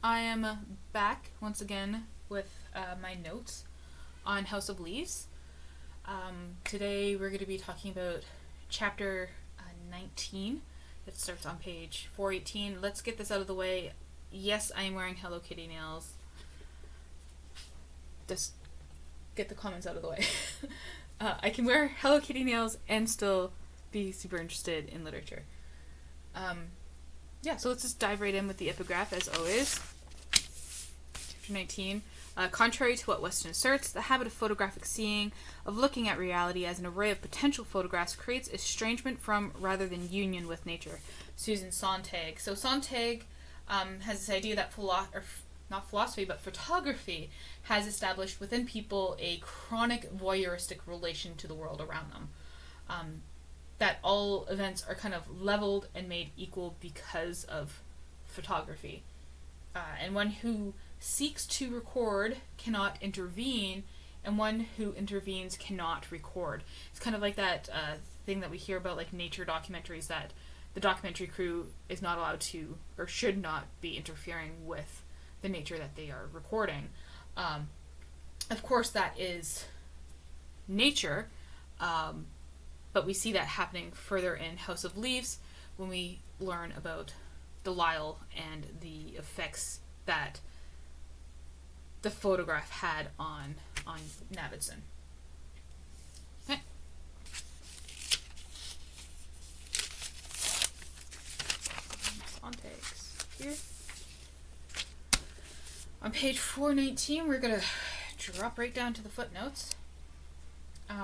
I am back once again with my notes on House of Leaves. Today we're going to be talking about chapter 19. It starts on page 418. Let's get this out of the way. Yes, I am wearing Hello Kitty nails. Just get the comments out of the way. I can wear Hello Kitty nails and still be super interested in literature. So let's just dive right in with the epigraph as always. Chapter 19. Contrary to what Weston asserts, the habit of photographic seeing, of looking at reality as an array of potential photographs, creates estrangement from rather than union with nature. Susan Sontag. So Sontag has this idea that not philosophy, but photography has established within people a chronic voyeuristic relation to the world around them. That all events are kind of leveled and made equal because of photography. And one who seeks to record cannot intervene, and one who intervenes cannot record. It's kind of like that thing that we hear about, like nature documentaries, that the documentary crew is not allowed to or should not be interfering with the nature that they are recording. Of course, that is nature, but we see that happening further in House of Leaves when we learn about Delisle and the effects that the photograph had on Navidson. Okay. Context here. On page 419, we're going to drop right down to the footnotes. You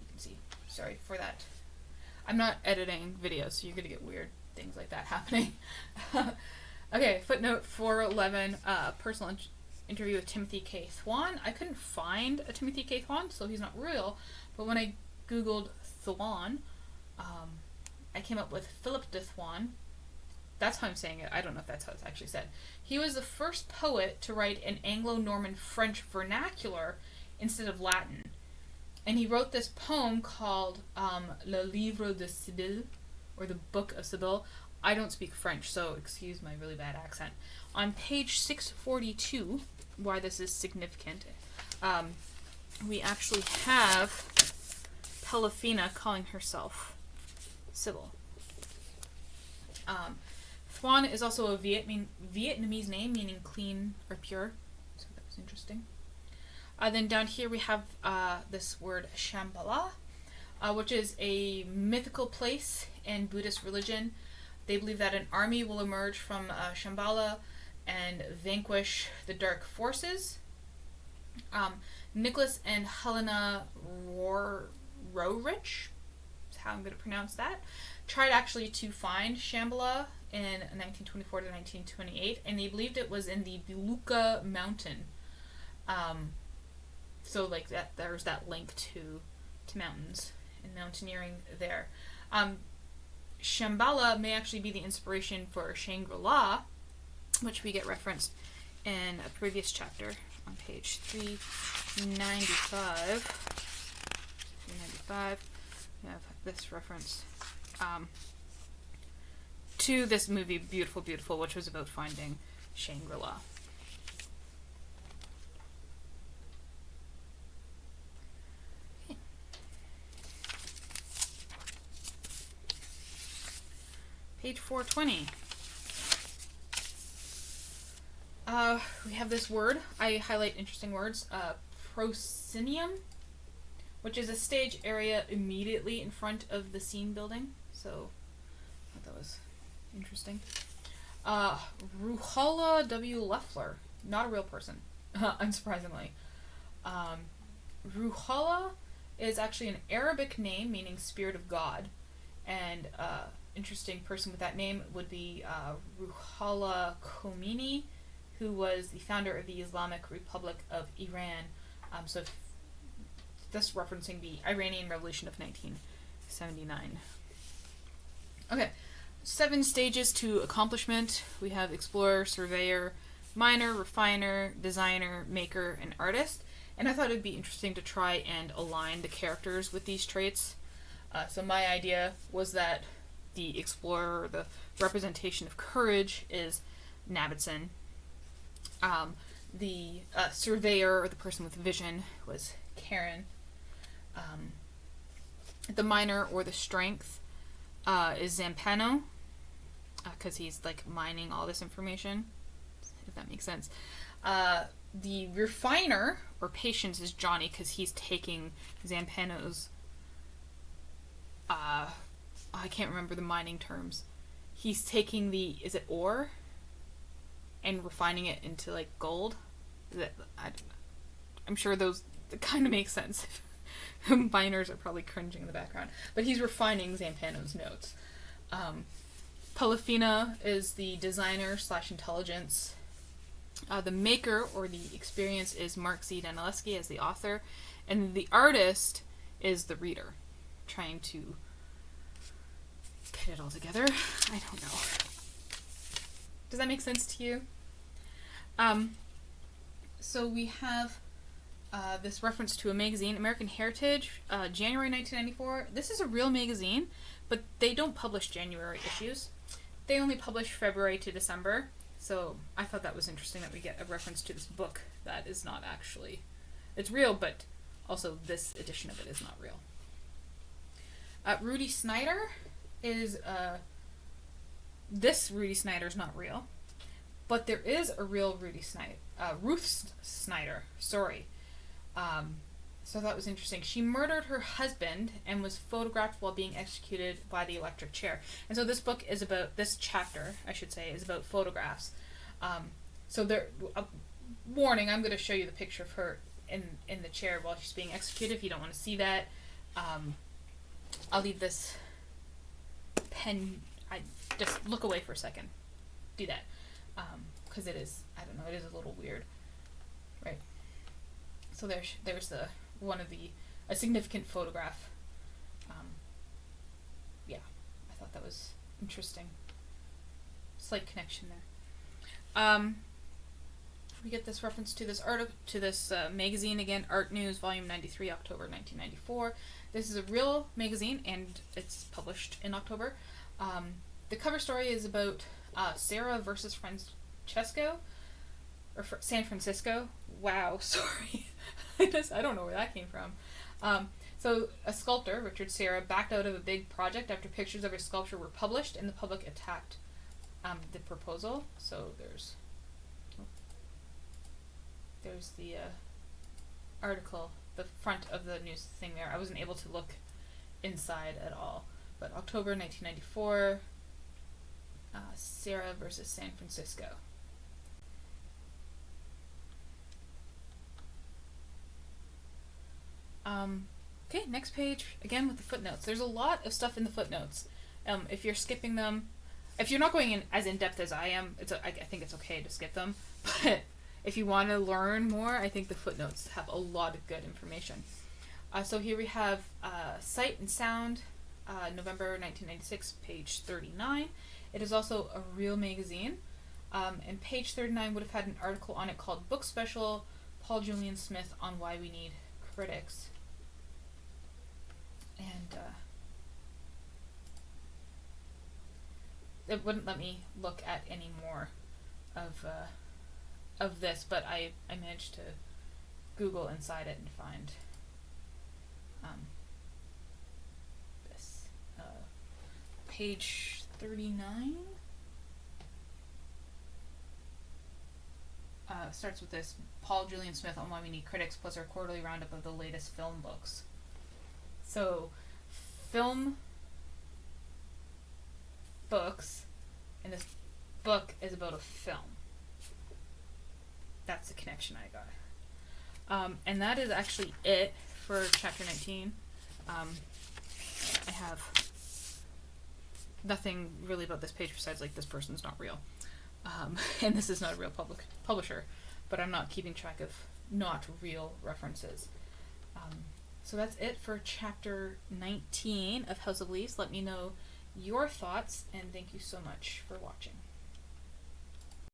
can see. Sorry for that. I'm not editing videos, so you're going to get weird things like that happening. Okay, footnote 411, personal interview with Timothy K. Thwan. I couldn't find a Timothy K. Thwan, so he's not real, but when I googled Thwan, I came up with Philip de Thwan. That's how I'm saying it. I don't know if that's how it's actually said. He was the first poet to write an Anglo-Norman French vernacular instead of Latin. And he wrote this poem called Le Livre de Sibylle, or the Book of Sibylle. I don't speak French, so excuse my really bad accent. On page 642, why this is significant, we actually have Pelafina calling herself Sibyl. Thwan is also a Vietnamese name meaning clean or pure, so that was interesting. Then down here we have this word Shambhala, which is a mythical place in Buddhist religion. They believe that an army will emerge from Shambhala and vanquish the dark forces. Nicholas and Helena Roerich, is how I'm going to pronounce that, tried actually to find Shambhala in 1924 to 1928, and they believed it was in the Beluga Mountain. So like that, there's that link to mountains and mountaineering there. Shambhala may actually be the inspiration for Shangri-La, which we get referenced in a previous chapter on page 395. 395. We have this reference to this movie, Beautiful, Beautiful, which was about finding Shangri-La. Page 420. We have this word. I highlight interesting words. Proscenium, which is a stage area immediately in front of the scene building. So, I thought that was interesting. Ruhollah W. Leffler. Not a real person, unsurprisingly. Ruhollah is actually an Arabic name meaning spirit of God. And, interesting person with that name would be Ruhollah Khomeini, who was the founder of the Islamic Republic of Iran. So that's referencing the Iranian Revolution of 1979. Okay, 7 stages to accomplishment. We have explorer, surveyor, miner, refiner, designer, maker, and artist. And I thought it'd be interesting to try and align the characters with these traits. So my idea was that the explorer, the representation of courage, is Nabbitson. The surveyor, or the person with vision, was Karen. The miner, or the strength, is Zampano, because he's like mining all this information, if that makes sense. The refiner, or patience, is Johnny, because he's taking Zampano's, I can't remember the mining terms. He's taking the, is it ore? And refining it into like gold. I'm sure those kind of make sense. Miners are probably cringing in the background. But he's refining Zampano's notes. Polifina is the designer / intelligence. The maker, or the experience, is Mark Z. Danilewski as the author. And the artist is the reader. Trying to put it all together. I don't know. Does that make sense to you? So we have this reference to a magazine, American Heritage, January 1994. This is a real magazine, but they don't publish January issues. They only publish February to December. So I thought that was interesting that we get a reference to this book that is not actually... It's real, but also this edition of it is not real. Rudy Snyder is... this Rudy Snyder is not real. But there is a real Rudy Snyder, Ruth Snyder, sorry. So that was interesting. She murdered her husband and was photographed while being executed by the electric chair. And so this book is about, this chapter, I should say, is about photographs. So there, warning, I'm going to show you the picture of her in the chair while she's being executed if you don't want to see that. I'll leave this pen, just look away for a second. Do that. Because it is, I don't know, it is a little weird, right? So there's the one of the a significant photograph. Yeah, I thought that was interesting. Slight connection there. We get this reference to this magazine again, Art News, Volume 93, October 1994. This is a real magazine, and it's published in October. The cover story is about Sarah versus Francesco, or San Francisco. Wow, sorry. I don't know where that came from. So a sculptor, Richard Serra, backed out of a big project after pictures of his sculpture were published, and the public attacked the proposal. So there's the article, the front of the news thing there. I wasn't able to look inside at all. But October 1994, Serra versus San Francisco. Okay, next page, again with the footnotes. There's a lot of stuff in the footnotes. If you're skipping them, if you're not going in as in-depth as I am, I think it's okay to skip them. But if you want to learn more, I think the footnotes have a lot of good information. So here we have Sight and Sound, November 1996, page 39. It is also a real magazine. And page 39 would have had an article on it called Book Special, Paul Julian Smith on Why We Need Critics. And it wouldn't let me look at any more of this, but I managed to Google inside it and find this. Page 39 starts with this, Paul Julian Smith on Why We Need Critics, plus our quarterly roundup of the latest film books. So, film books, and this book is about a film. That's the connection I got. And that is actually it for chapter 19. I have nothing really about this page besides like this person's not real. And this is not a real publisher, but I'm not keeping track of not real references. So that's it for chapter 19 of House of Leaves. Let me know your thoughts, and thank you so much for watching.